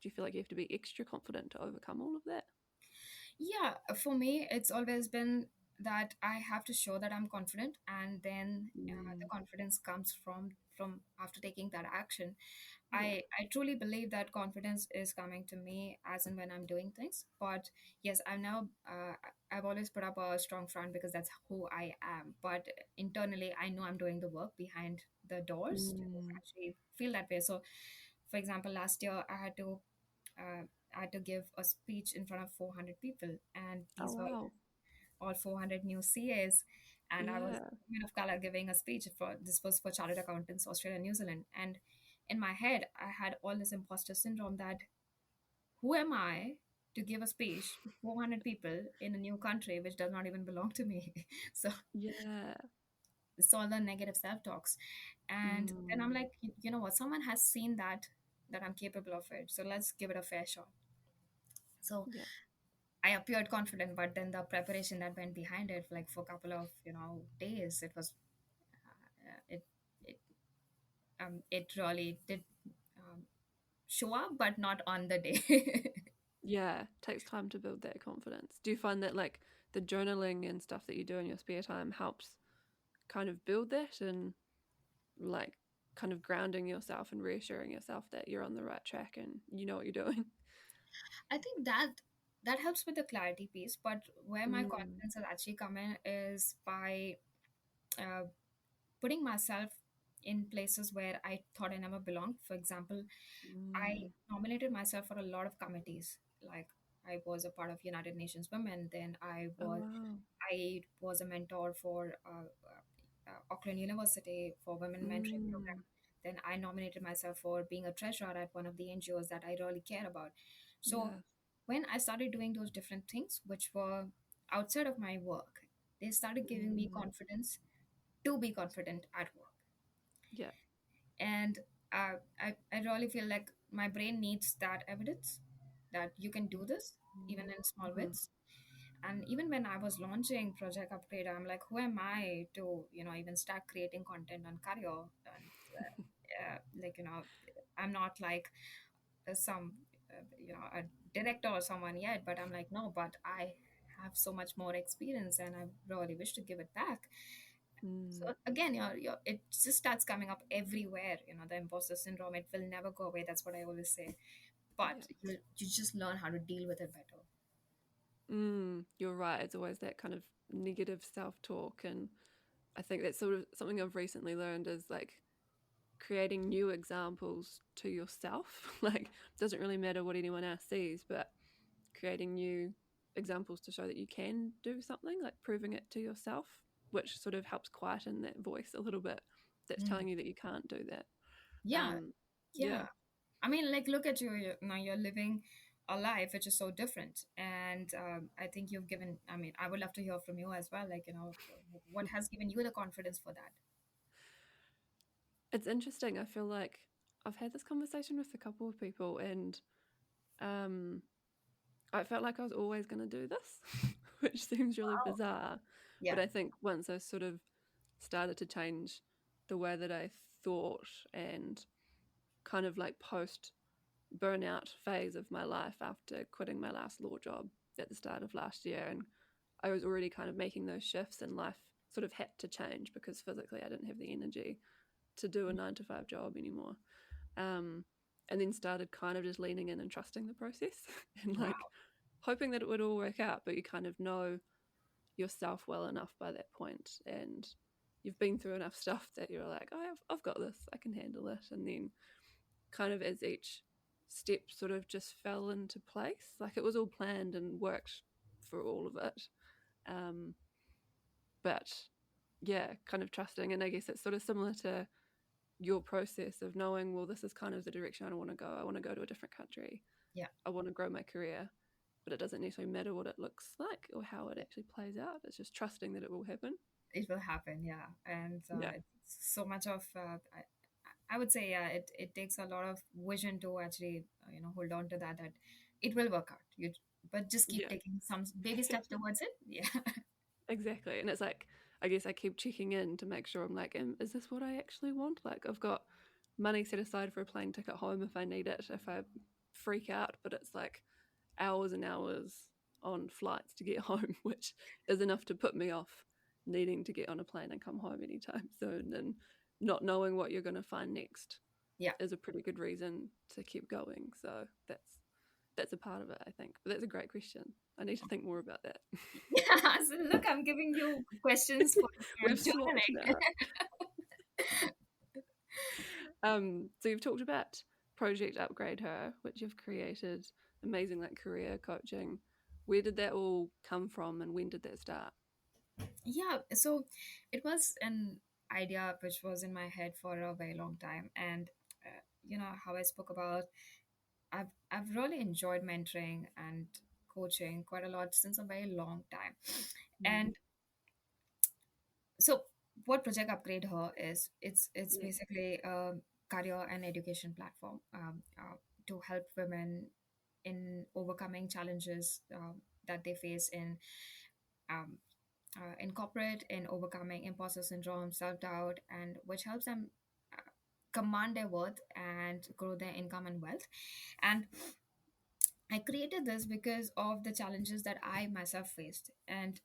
do you feel like you have to be extra confident to overcome all of that? Yeah, for me, it's always been that I have to show that I'm confident, and then the Mm. confidence comes from after taking that action. Yeah. I truly believe that confidence is coming to me as and when I'm doing things. But yes, I've always put up a strong front because that's who I am. But internally, I know I'm doing the work behind the doors to Mm. actually feel that way. So, for example, last year I had to give a speech in front of 400 people, and Oh, these were wow. all 400 new CAs, and I was Yeah. a woman of color giving a speech. For this was for chartered accountants, Australia and New Zealand. And in my head, I had all this imposter syndrome that who am I to give a speech to 400 people in a new country which does not even belong to me? So Yeah. it's all the negative self talks. And then I'm Mm, like, you know what, someone has seen that I'm capable of it, so let's give it a fair shot. So yeah. I appeared confident, but then the preparation that went behind it, like for a couple of days, it was it it really did um, show up, but not on the day. Yeah, takes time to build that confidence. Do you find that like the journaling and stuff that you do in your spare time helps kind of build that and like kind of grounding yourself and reassuring yourself that you're on the right track and you know what you're doing? I think that helps with the clarity piece, but where my Mm, confidence has actually come in is by uh, putting myself in places where I thought I never belonged. For example, I mm. nominated myself for a lot of committees. Like I was a part of United Nations Women, then Oh wow. I was a mentor for Auckland University for Women Mentoring Program. Mm, Then I nominated myself for being a treasurer at one of the NGOs that I really care about. So yeah. when I started doing those different things, which were outside of my work, they started giving me Mm, confidence to be confident at work. yeah. And I really feel like my brain needs that evidence that you can do this, even in small Mm-hmm. bits. And even when I was launching Project Upgrade, I'm like, who am I to, even start creating content on Career? And like, I'm not like some, a director or someone yet, but I'm like, no, but I have so much more experience and I really wish to give it back. Mm, So again, it just starts coming up everywhere. The imposter syndrome, it will never go away. That's what I always say. yeah. But you just learn how to deal with it better. You're right. It's always that kind of negative self-talk, and I think that's sort of something I've recently learned is like creating new examples to yourself. Like, it doesn't really matter what anyone else sees, but creating new examples to show that you can do something, like proving it to yourself, which sort of helps quieten that voice a little bit that's Mm. telling you that you can't do that. Yeah, Um, yeah. yeah, I mean, like, look at you. Now you're living a life which is so different, and I think you've given. I mean, I would love to hear from you as well. Like, what has given you the confidence for that? it's interesting. I feel like I've had this conversation with a couple of people, and um, I felt like I was always going to do this, which seems really Wow. bizarre. But Yeah. I think once I sort of started to change the way that I thought and kind of like post burnout phase of my life after quitting my last law job at the start of last year, and I was already kind of making those shifts, and life sort of had to change because physically I didn't have the energy to do a 9 to 5 job anymore. Um, and then started kind of just leaning in and trusting the process and like Wow. hoping that it would all work out, but you kind of know yourself well enough by that point, and you've been through enough stuff that you're like, oh, I've got this, I can handle it. And then kind of as each step sort of just fell into place, like it was all planned and worked for all of it. Um, but yeah, kind of trusting. And I guess it's sort of similar to your process of knowing, well, this is kind of the direction I want to go. I want to go to a different country. Yeah. I want to grow my career, but it doesn't necessarily matter what it looks like or how it actually plays out. It's just trusting that it will happen. It will happen, yeah. And Yeah. it's so much of I would say, yeah, it takes a lot of vision to actually hold on to that it will work out. You but just keep Yeah. taking some baby steps towards it. Yeah. Exactly. And it's like, I guess I keep checking in to make sure I'm like, is this what I actually want? Like, I've got money set aside for a plane ticket home if I need it, if I freak out, but it's like hours and hours on flights to get home, which is enough to put me off needing to get on a plane and come home anytime soon. And not knowing what you're going to find next Yeah. is a pretty good reason to keep going. So that's a part of it, I think. But that's a great question. I need to think more about that. Yeah. So look, I'm giving you questions for your We've swapped journaling. now. So you've talked about Project Upgrade Her, which you've created, amazing like career coaching. Where did that all come from, and when did that start? Yeah, so it was an idea which was in my head for a very long time, and how I spoke about, I've really enjoyed mentoring and coaching quite a lot since a very long time. Mm. And so what Project Upgrade Her is, it's Yeah. basically a career and education platform to help women in overcoming challenges that they face um, in corporate, in overcoming imposter syndrome, self doubt, and which helps them uh, command their worth and grow their income and wealth. And I created this because of the challenges that I myself faced. And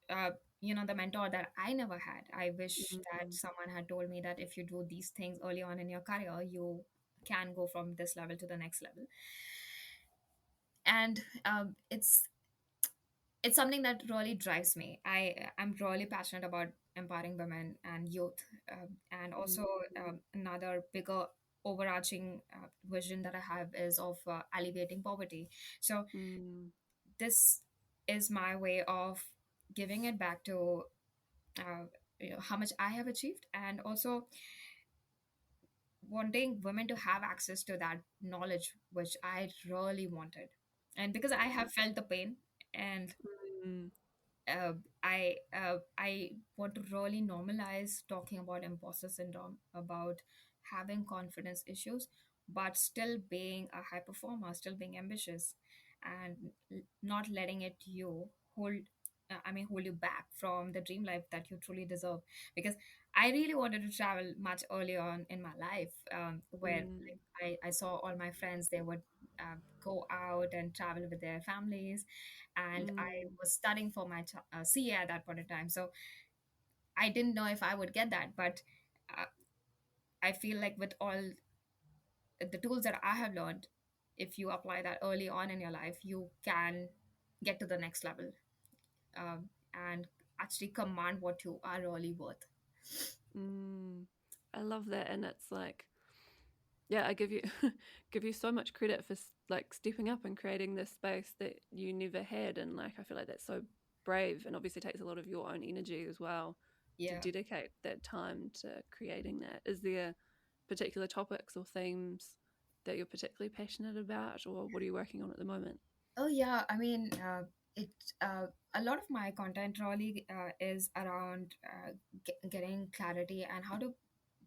uh, the mentor that I never had. I wish that Mm, someone had told me that if you do these things early on in your career, you can go from this level to the next level. And it's something that really drives me. I'm really passionate about empowering women and youth, and also mm, another bigger overarching vision that I have is of alleviating poverty. So mm, this is my way of giving it back to uh, how much I have achieved, and also wanting women to have access to that knowledge which I really wanted, and because I have felt the pain, and mm, uh, I want to really normalize talking about imposter syndrome, about having confidence issues, but still being a high performer, still being ambitious, and not letting it hold. Hold you back from the dream life that you truly deserve. Because I really wanted to travel much earlier on in my life, where mm, I saw all my friends. They would go out and travel with their families, and I mm, was studying for my CA at that point in time. So I didn't know if I would get that, but uh, I feel like with all the tools that I have learned, if you apply that early on in your life, you can get to the next level, and actually command what you are really worth. mm. I love that, and it's like, yeah, I give you give you so much credit for like stepping up and creating this space that you never had, and like I feel like that's so brave, and obviously takes a lot of your own energy as well to Yeah. dedicate that time to creating that. Is there particular topics or themes that you're particularly passionate about, or what are you working on at the moment? Oh yeah, it a lot of my content really is around getting clarity and how to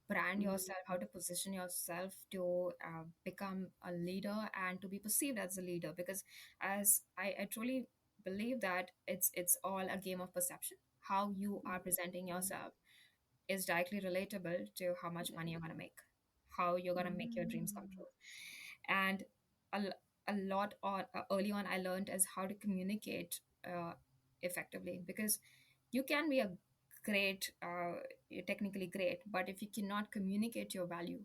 brand Mm, yourself, how to position yourself to become a leader and to be perceived as a leader. Because as I truly believe that it's all a game of perception. How you are presenting mm, yourself is directly relatable to how much yeah. money you're gonna make, how you're gonna make your dreams come Mm, true. And a lot on early on I learned is how to communicate effectively, because you can be a great you're technically great, but if you cannot communicate your value,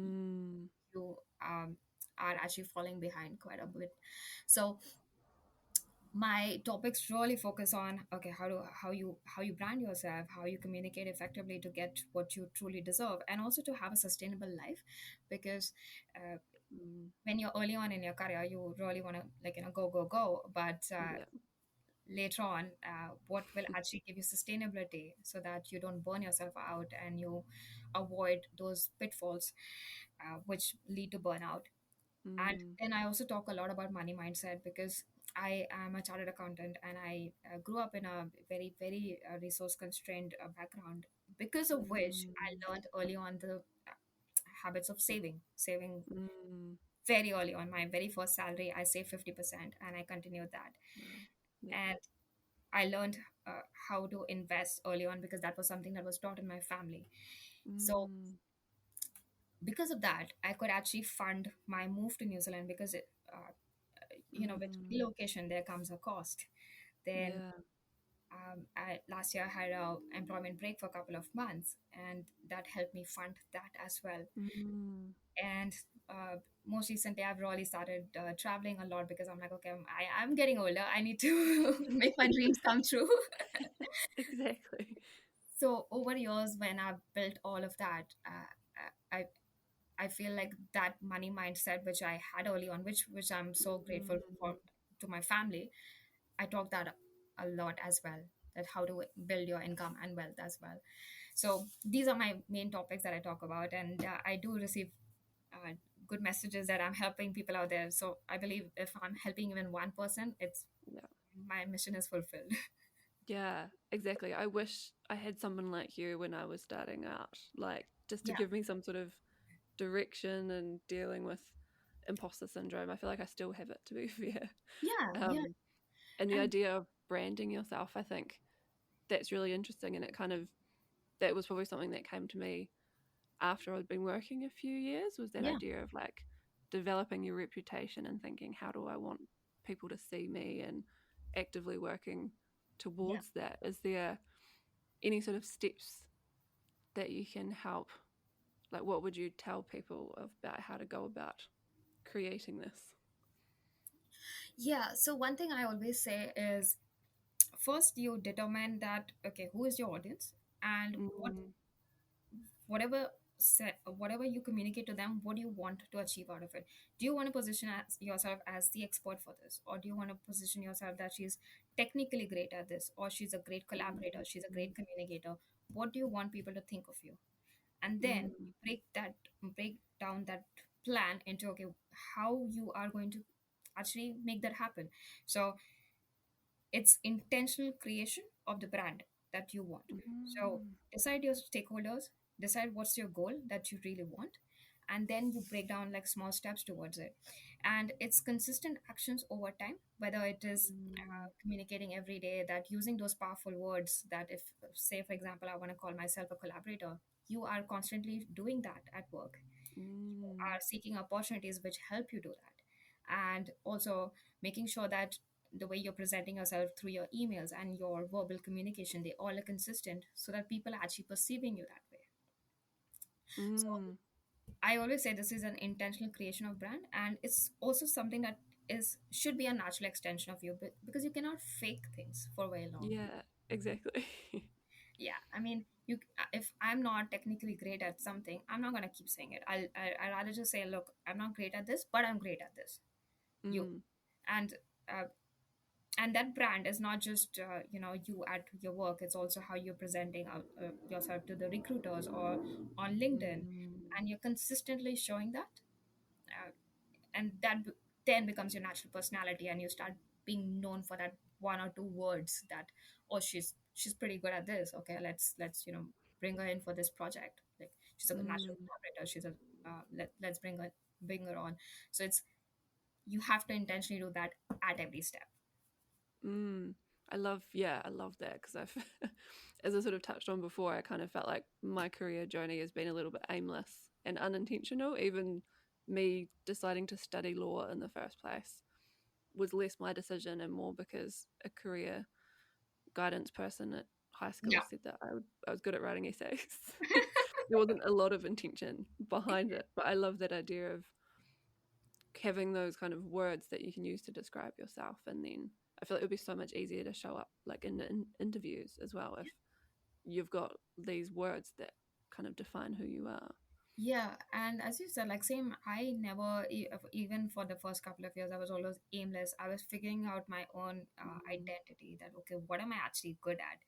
mm, you are actually falling behind quite a bit. So my topics really focus on, okay, how you brand yourself, how you communicate effectively to get what you truly deserve, and also to have a sustainable life. Because uh, mm, when you're early on in your career, you really want to, like, go go go, but yeah. later on, what will actually give you sustainability so that you don't burn yourself out and you avoid those pitfalls which lead to burnout. And Mm, then I also talk a lot about money mindset, because I am a chartered accountant, and I grew up in a very, very resource constrained background, because of which mm, I learned early on the habits of saving mm, very early on. My very first salary, I saved 50%, and I continued that. wow. Yeah. And I learned how to invest early on, because that was something that was taught in my family. So Mm, because of that, I could actually fund my move to New Zealand, because with mm, relocation there comes a cost. Then yeah. last year I had a employment break for a couple of months, and that helped me fund that as well. Mm. And most recently, I've really started traveling a lot, because I'm like, okay, I'm getting older. I need to make my dreams come true. Exactly. So over years, when I've built all of that, I feel like that money mindset which I had early on, which I'm so grateful for Mm, to my family. I talk that a lot as well. That how to build your income and wealth as well. So these are my main topics that I talk about, and I do receive uh, good messages that I'm helping people out there. So I believe if I'm helping even one person, it's yeah. my mission is fulfilled. Yeah, exactly. I wish I had someone like you when I was starting out, like just to Yeah, give me some sort of direction and dealing with imposter syndrome. I feel like I still have it, to be fair. yeah, yeah, Um, and the and idea of branding yourself, I think that's really interesting. And it kind of, that was probably something that came to me after I'd been working a few years, was that yeah, idea of like developing your reputation and thinking, how do I want people to see me, and actively working yeah. towards that. Is there any sort of steps that you can help? Like, what would you tell people about how to go about creating this? Yeah, so one thing I always say is first you determine that okay, who is your audience, and Mm, whatever whatever you communicate to them, what do you want to achieve out of it? Do you want to position yourself as the expert for this, or do you want to position yourself that she's technically great at this, or she's a great collaborator, she's a great mm, communicator? What do you want people to think of you? And then you mm, break down that plan into okay, how you are going to actually make that happen. So it's intentional creation of the brand that you want. So mm, decide your stakeholders, decide what's your goal that you really want, and then you break down like small steps towards it. And it's consistent actions over time, whether it is mm, communicating every day, that using those powerful words, that if, say, for example, I want to call myself a collaborator, you are constantly doing that at work, mm, are seeking opportunities which help you do that, and also making sure that the way you're presenting yourself through your emails and your verbal communication, they all are consistent so that people are actually perceiving you that way. So mm. I always say this is an intentional creation of brand, and it's also something that is should be a natural extension of you, because you cannot fake things for very long. Yeah, exactly. Yeah, I mean, you if I'm not technically great at something, I'm not going to keep saying it. I'd rather just say, look, I'm not great at this, but I'm great at this. You. Mm, And uh, and that brand is not just you at your work, it's also how you're presenting yourself to the recruiters or on LinkedIn, mm, and you're consistently showing that, uh, and that then becomes your natural personality, and you start being known for that one or two words that, oh, she's pretty good at this, okay, let's bring her in for this project, like she's a natural mm. collaborator, she's a let's bring her on. So it's, you have to intentionally do that at every step. Mm. I love that because I've, as I sort of touched on before, I kind of felt like my career journey has been a little bit aimless and unintentional. Even me deciding to study law in the first place was less my decision and more because a career guidance person at high school Yeah. said that I was good at writing essays. There wasn't a lot of intention behind it, but I love that idea of having those kind of words that you can use to describe yourself, and then I feel like it would be so much easier to show up like in interviews as well if you've got these words that kind of define who you are. Yeah, and as you said, like same, I never even for the first couple of years, I was always aimless. I was figuring out my own Mm, identity. That okay, what am I actually good at?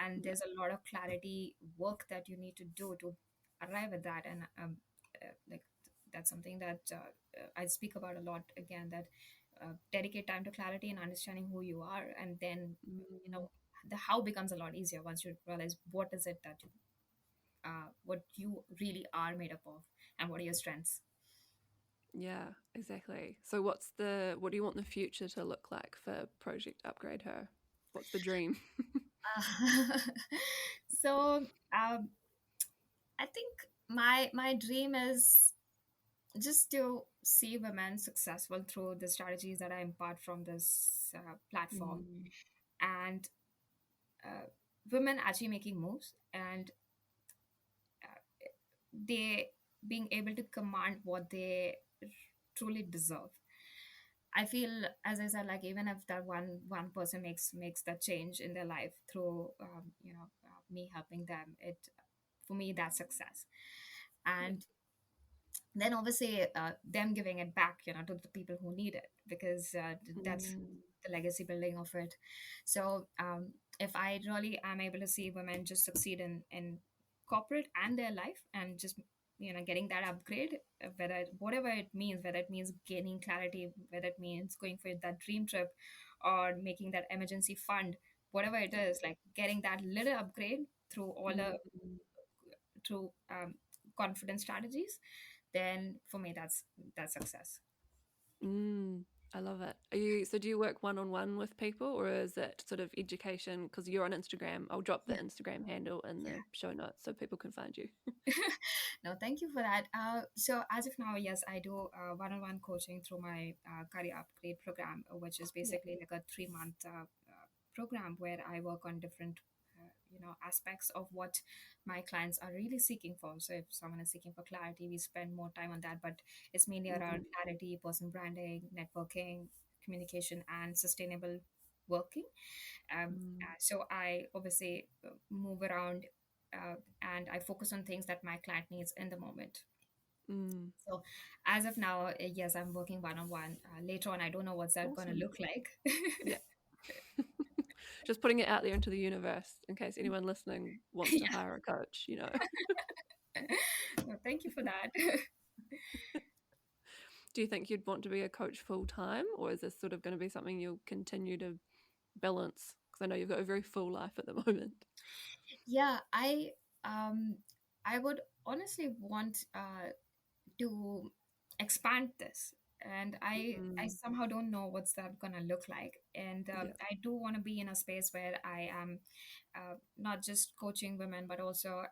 And yeah. there's a lot of clarity work that you need to do to arrive at that. And like that's something that I speak about a lot. Again, that dedicate time to clarity and understanding who you are, and then Mm, the how becomes a lot easier once you realize what is it that you what you really are made up of, and what are your strengths. yeah, exactly. So what do you want the future to look like for Project Upgrade Her? What's the dream? So I think my dream is just to see women successful through the strategies that I impart from this platform, Mm, and uh, women actually making moves, and they being able to command what they truly deserve. I feel, as I said, like even if that one person makes that change in their life through me helping them, it for me that's success. yeah. And then obviously them giving it back, to the people who need it, because that's Mm, the legacy building of it. So if I really am able to see women just succeed in corporate and their life, and just getting that upgrade, whether whatever it means, whether it means gaining clarity, whether it means going for that dream trip, or making that emergency fund, whatever it is, like getting that little upgrade through all the Mm, through confidence strategies, then for me that's success. mm, I love it. Are you so do you work one on one with people or is it sort of education? Because you're on Instagram. I'll drop the Yeah, Instagram handle in yeah. the show notes so people can find you. No, thank you for that. So as of now, yes, I do one-on-one coaching through my career upgrade program, which is Yeah. basically like a 3-month program where I work on different aspects of what my clients are really seeking for. So if someone is seeking for clarity, we spend more time on that, but it's mainly around Hmm. clarity, personal branding, networking, communication, and sustainable working. Mm, So I obviously move around, and I focus on things that my client needs in the moment. mm, So as of now, yes, I'm working one on one. Later on, I don't know what's that going to awesome. look like. Yeah. Just putting it out there into the universe in case anyone listening wants to Yeah. hire a coach, you know. So thank you for that. Do you think you'd want to be a coach full time or is this sort of going to be something you'll continue to balance? Because I know you've got a very full life at the moment. Yeah, um I would honestly want to expand this, and I Mm, somehow don't know what's that gonna look like. And yeah. I do want to be in a space where I am not just coaching women, but also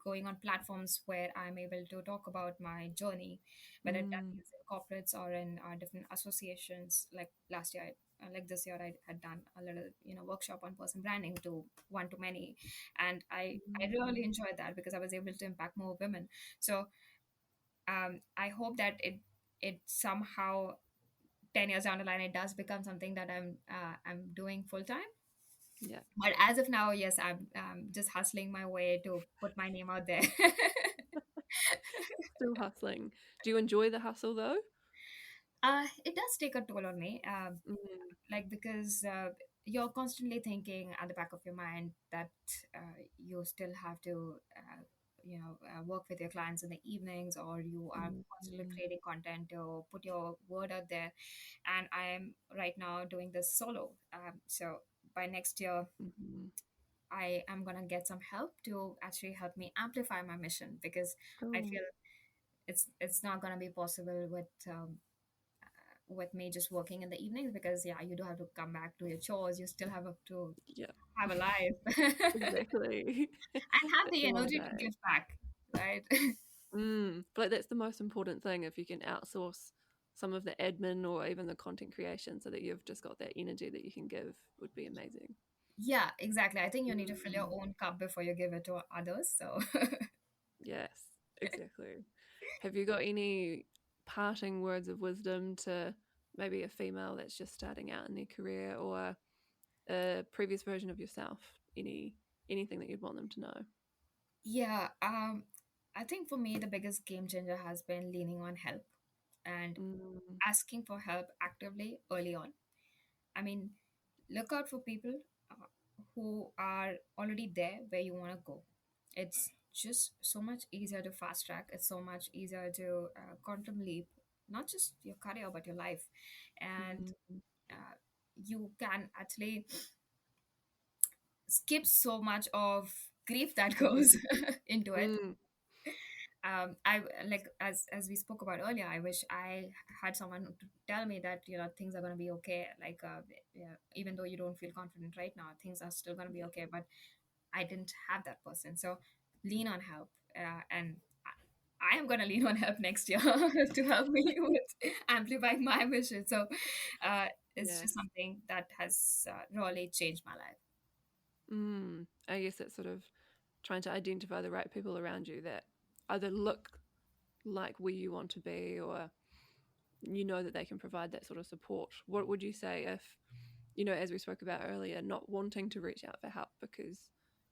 going on platforms where I'm able to talk about my journey, whether that Mm, is in corporates or in different associations. Like last year, like this year, I had done a little, workshop on person branding to one to many, and I really mm, enjoyed that because I was able to impact more women. So I hope that it somehow 10 years down the line it does become something that I'm doing full time. yeah. But as of now, yes, I'm just hustling my way to put my name out there. Still hustling. Do you enjoy the hustle though? It does take a toll on me, Mm, like because you're constantly thinking at the back of your mind that you still have to, work with your clients in the evenings, or you are mm, constantly mm, creating content to put your word out there. And I am right now doing this solo. So by next year, mhm. I am gonna get some help to actually help me amplify my mission, because I Cool. feel it's not gonna be possible with me just working in the evenings, because yeah, you do have to come back to your chores, you still have to Yeah, have a life and exactly. have It's the a long energy to day. give back, right? But like that's the most important thing. If you can outsource some of the admin or even the content creation so that you've just got that energy that you can give would be amazing. Yeah, exactly. I think you need to fill your Mm, own cup before you give it to others. So yes, exactly. Have you got any parting words of wisdom to maybe a female that's just starting out in their career or a previous version of yourself? Anything that you'd want them to know? yeah, I think for me the biggest game changer has been leaning on help and Mm, asking for help actively early on. I mean, look out for people who are already there where you want to go. It's just so much easier to fast track. It's so much easier to quantum leap, not just your career but your life. And mm, uh, you can actually skip so much of grief that goes into it. mm, I like, as we spoke about earlier, I wish I had someone to tell me that things are going to be okay, like yeah, even though you don't feel confident right now, things are still going to be yeah, okay. But I didn't have that person, so lean on help. And I am going to lean on help next year to help me with amplifying my mission. So uh, it's yes. just something that has really changed my life. I guess it's sort of trying to identify the right people around you that either look like where you want to be or you know that they can provide that sort of support. What would you say if, as we spoke about earlier, not wanting to reach out for help because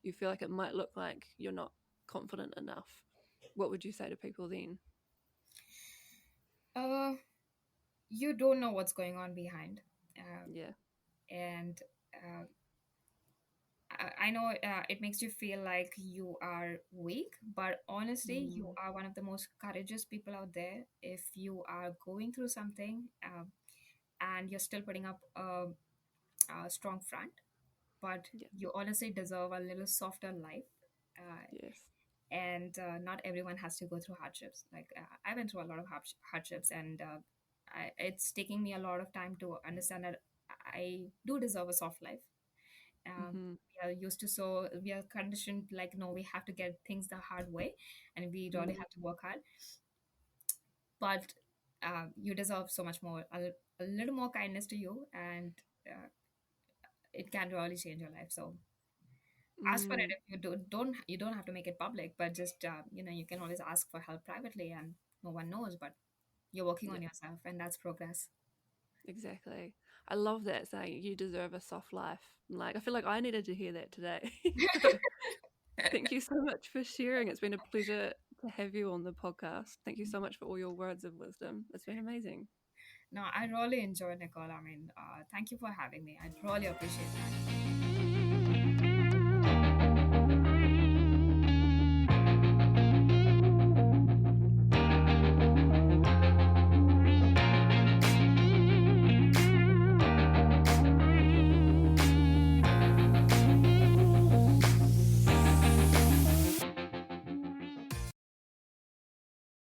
you feel like it might look like you're not confident enough? What would you say to people then? uh, you don't know what's going on behind, Yeah. and uh, I know it makes you feel like you are weak, but honestly, you Mm, are one of the most courageous people out there. If you are going through something and you're still putting up strong front, but Yeah. you honestly deserve a little softer life. Uh, Yes. and not everyone has to go through hardships. Like I went through a lot of hardships, and it's taking me a lot of time to understand that I do deserve a soft life. Mm-hmm. We are used to, so we are conditioned like, no, we have to get things the hard way, and we really Mm. have to work hard. But you deserve so much more, a little more kindness to you, and uh, it can really change your life. So ask for it. Mm. If you don't you don't have to make it public, but just you can always ask for help privately, and no one knows, but you're working Yeah. on yourself, and that's progress. Exactly. I love that saying, you deserve a soft life. Like, I feel like I needed to hear that today. So thank you so much for sharing. It's been a pleasure to have you on the podcast. Thank you so much for all your words of wisdom. It's been amazing. No, I really enjoyed, Nicole. I mean, thank you for having me. I really appreciate that.